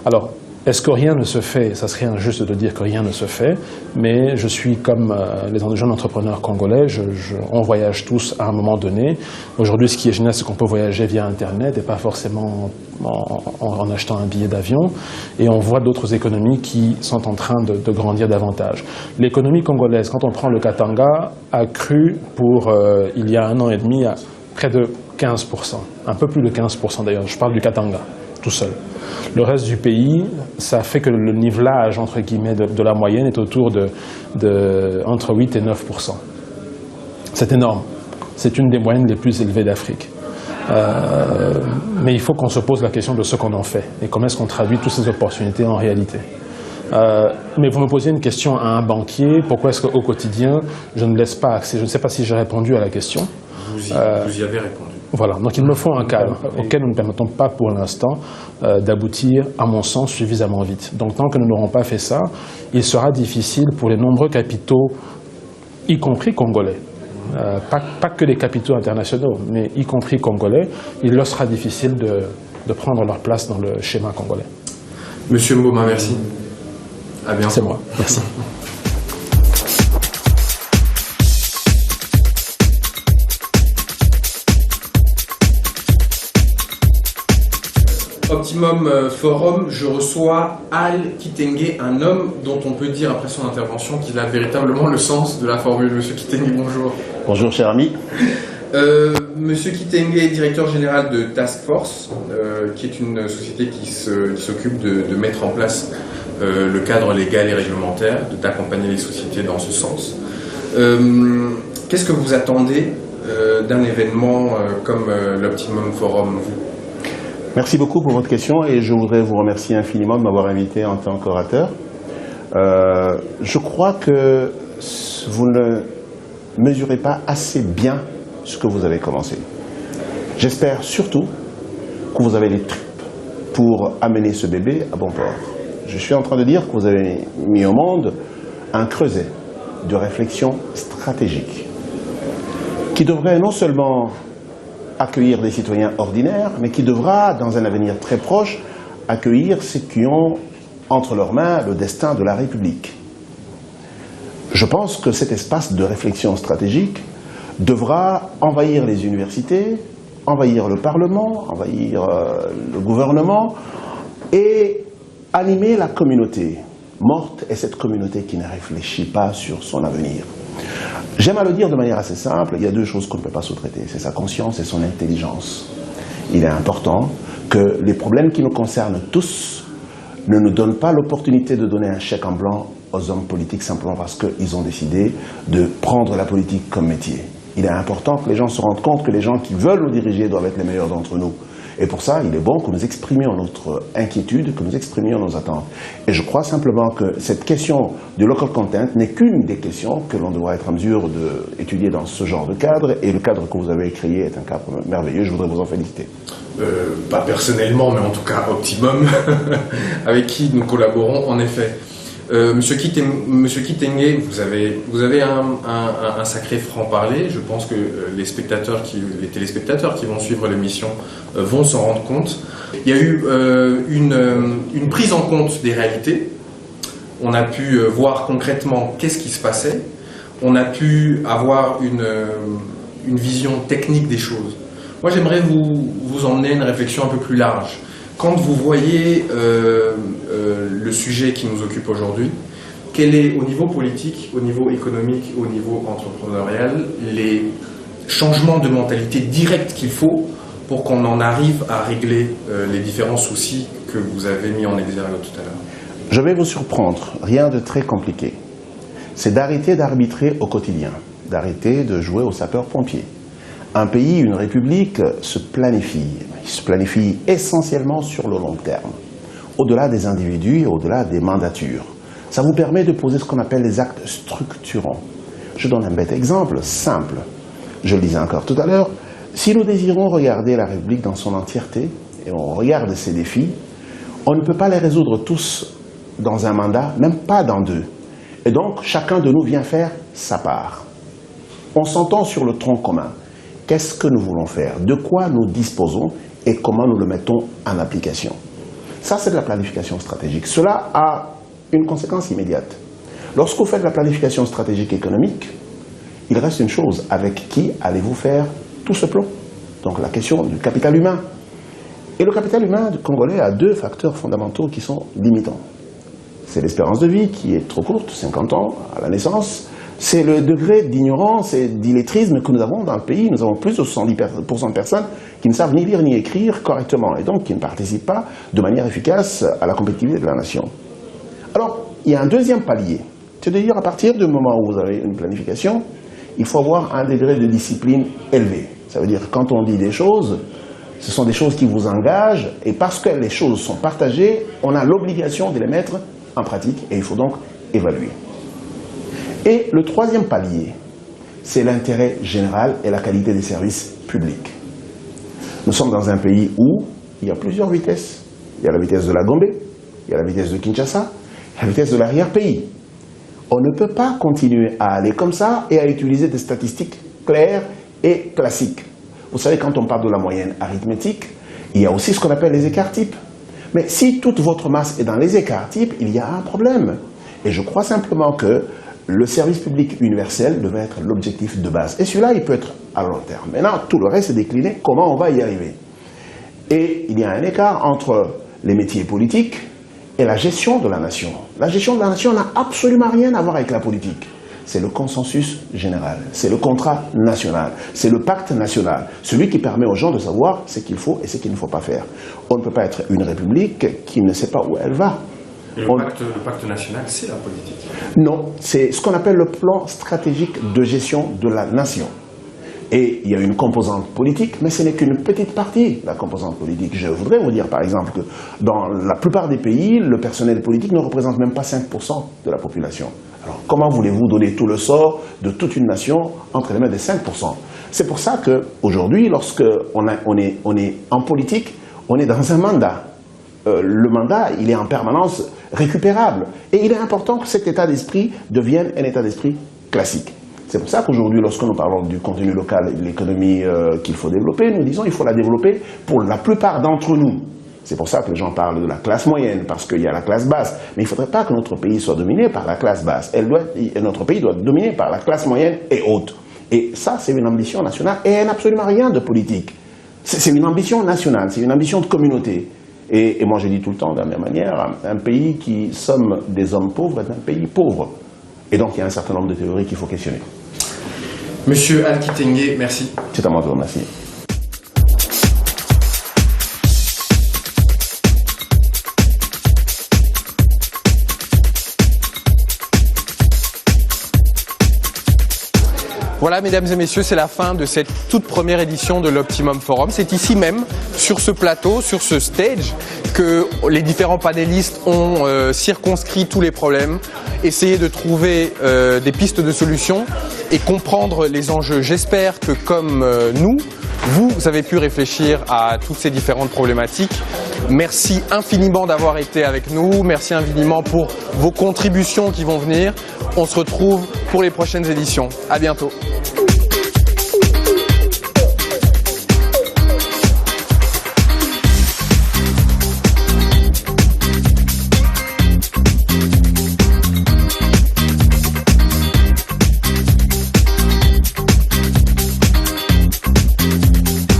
Alors, est-ce que rien ne se fait? Ça serait injuste de dire que rien ne se fait, mais je suis comme les jeunes entrepreneurs congolais, on voyage tous à un moment donné. Aujourd'hui, ce qui est génial, c'est qu'on peut voyager via Internet et pas forcément en achetant un billet d'avion. Et on voit d'autres économies qui sont en train de grandir davantage. L'économie congolaise, quand on prend le Katanga, a cru il y a 1 an et demi à près de 15%, un peu plus de 15% d'ailleurs, je parle du Katanga, tout seul. Le reste du pays, ça fait que le nivelage, entre guillemets, de la moyenne est autour entre 8 et 9%. C'est énorme. C'est une des moyennes les plus élevées d'Afrique. Mais il faut qu'on se pose la question de ce qu'on en fait et comment est-ce qu'on traduit toutes ces opportunités en réalité. Mais vous me posez une question à un banquier, pourquoi est-ce qu'au quotidien, je ne laisse pas accès? Je ne sais pas si j'ai répondu à la question. Vous y avez répondu. Voilà, donc il me faut un cadre auquel nous ne permettons pas pour l'instant d'aboutir, à mon sens, suffisamment vite. Donc tant que nous n'aurons pas fait ça, il sera difficile pour les nombreux capitaux, y compris congolais, pas que les capitaux internationaux, mais y compris congolais, il leur sera difficile de prendre leur place dans le schéma congolais. Monsieur Mboma, merci. À bientôt. C'est moi, merci. Optimum Forum, je reçois Al Kitenge, un homme dont on peut dire après son intervention qu'il a véritablement le sens de la formule. Monsieur Kitenge, bonjour. Bonjour cher ami. Monsieur Kitenge est directeur général de Task Force, qui est une société qui s'occupe de mettre en place le cadre légal et réglementaire, d'accompagner les sociétés dans ce sens. Qu'est-ce que vous attendez d'un événement comme l'Optimum Forum, vous ? Merci beaucoup pour votre question et je voudrais vous remercier infiniment de m'avoir invité en tant qu'orateur. Je crois que vous ne mesurez pas assez bien ce que vous avez commencé. J'espère surtout que vous avez les tripes pour amener ce bébé à bon port. Je suis en train de dire que vous avez mis au monde un creuset de réflexion stratégique qui devrait non seulement accueillir des citoyens ordinaires, mais qui devra, dans un avenir très proche, accueillir ceux qui ont entre leurs mains le destin de la République. Je pense que cet espace de réflexion stratégique devra envahir les universités, envahir le Parlement, envahir le gouvernement et animer la communauté. Morte est cette communauté qui ne réfléchit pas sur son avenir. J'aime à le dire de manière assez simple, il y a deux choses qu'on ne peut pas sous-traiter, c'est sa conscience et son intelligence. Il est important que les problèmes qui nous concernent tous ne nous donnent pas l'opportunité de donner un chèque en blanc aux hommes politiques simplement parce qu'ils ont décidé de prendre la politique comme métier. Il est important que les gens se rendent compte que les gens qui veulent nous diriger doivent être les meilleurs d'entre nous Et pour ça, il est bon que nous exprimions notre inquiétude, que nous exprimions nos attentes. Et je crois simplement que cette question du local content n'est qu'une des questions que l'on devra être en mesure d'étudier dans ce genre de cadre. Et le cadre que vous avez créé est un cadre merveilleux. Je voudrais vous en féliciter. Pas personnellement, mais en tout cas Optimum, avec qui nous collaborons en effet. Monsieur Kitenge, vous avez un sacré franc-parler. Je pense que les téléspectateurs qui vont suivre l'émission vont s'en rendre compte. Il y a eu une prise en compte des réalités. On a pu voir concrètement qu'est-ce qui se passait. On a pu avoir une vision technique des choses. Moi, j'aimerais vous emmener à une réflexion un peu plus large. Quand vous voyez le sujet qui nous occupe aujourd'hui, quel est au niveau politique, au niveau économique, au niveau entrepreneurial, les changements de mentalité directs qu'il faut pour qu'on en arrive à régler les différents soucis que vous avez mis en exergue tout à l'heure? Je vais vous surprendre, rien de très compliqué. C'est d'arrêter d'arbitrer au quotidien, d'arrêter de jouer au sapeur-pompier. Un pays, une république se planifie. Il se planifie essentiellement sur le long terme, au-delà des individus et au-delà des mandatures. Ça vous permet de poser ce qu'on appelle les actes structurants. Je donne un bête exemple, simple. Je le disais encore tout à l'heure, si nous désirons regarder la République dans son entièreté, et on regarde ses défis, on ne peut pas les résoudre tous dans un mandat, même pas dans deux. Et donc, chacun de nous vient faire sa part. On s'entend sur le tronc commun. Qu'est-ce que nous voulons faire? De quoi nous disposons? Et comment nous le mettons en application? Ça, c'est de la planification stratégique. Cela a une conséquence immédiate. Lorsque vous faites de la planification stratégique économique, il reste une chose. Avec qui allez-vous faire tout ce plan? Donc la question du capital humain. Et le capital humain congolais a deux facteurs fondamentaux qui sont limitants. C'est l'espérance de vie qui est trop courte, 50 ans à la naissance. C'est le degré d'ignorance et d'illettrisme que nous avons dans le pays. Nous avons plus de 70% de personnes qui ne savent ni lire ni écrire correctement et donc qui ne participent pas de manière efficace à la compétitivité de la nation. Alors, il y a un deuxième palier. C'est-à-dire, à partir du moment où vous avez une planification, il faut avoir un degré de discipline élevé. Ça veut dire que quand on dit des choses, ce sont des choses qui vous engagent et parce que les choses sont partagées, on a l'obligation de les mettre en pratique et il faut donc évaluer. Et le troisième palier, c'est l'intérêt général et la qualité des services publics. Nous sommes dans un pays où il y a plusieurs vitesses. Il y a la vitesse de la Gombe, il y a la vitesse de Kinshasa, il y a la vitesse de l'arrière-pays. On ne peut pas continuer à aller comme ça et à utiliser des statistiques claires et classiques. Vous savez, quand on parle de la moyenne arithmétique, il y a aussi ce qu'on appelle les écarts types. Mais si toute votre masse est dans les écarts types, il y a un problème. Et je crois simplement que le service public universel devait être l'objectif de base. Et celui-là, il peut être à long terme. Maintenant, tout le reste est décliné. Comment on va y arriver? Et il y a un écart entre les métiers politiques et la gestion de la nation. La gestion de la nation n'a absolument rien à voir avec la politique. C'est le consensus général, c'est le contrat national, c'est le pacte national, celui qui permet aux gens de savoir ce qu'il faut et ce qu'il ne faut pas faire. On ne peut pas être une république qui ne sait pas où elle va. Et le pacte national, c'est la politique? Non, c'est ce qu'on appelle le plan stratégique de gestion de la nation. Et il y a une composante politique, mais ce n'est qu'une petite partie de la composante politique. Je voudrais vous dire par exemple que dans la plupart des pays, le personnel politique ne représente même pas 5% de la population. Alors comment voulez-vous donner tout le sort de toute une nation entre les mains des 5%? C'est pour ça qu'aujourd'hui, lorsqu'on est en politique, on est dans un mandat. Le mandat, il est en permanence récupérable. Et il est important que cet état d'esprit devienne un état d'esprit classique. C'est pour ça qu'aujourd'hui, lorsque nous parlons du contenu local et de l'économie qu'il faut développer, nous disons qu'il faut la développer pour la plupart d'entre nous. C'est pour ça que les gens parlent de la classe moyenne, parce qu'il y a la classe basse. Mais il ne faudrait pas que notre pays soit dominé par la classe basse. Notre pays doit être dominé par la classe moyenne et haute. Et ça, c'est une ambition nationale et elle n'a absolument rien de politique. C'est une ambition nationale, c'est une ambition de communauté. Et moi, je dis tout le temps, de la même manière, un pays qui somme des hommes pauvres est un pays pauvre. Et donc, il y a un certain nombre de théories qu'il faut questionner. Monsieur Al Kitenge, merci. C'est à moi de vous remercier. Voilà, mesdames et messieurs, c'est la fin de cette toute première édition de l'Optimum Forum. C'est ici même, sur ce plateau, sur ce stage, que les différents panélistes ont circonscrit tous les problèmes, essayé de trouver des pistes de solutions et comprendre les enjeux. J'espère que, comme nous, vous avez pu réfléchir à toutes ces différentes problématiques. Merci infiniment d'avoir été avec nous. Merci infiniment pour vos contributions qui vont venir. On se retrouve pour les prochaines éditions. À bientôt.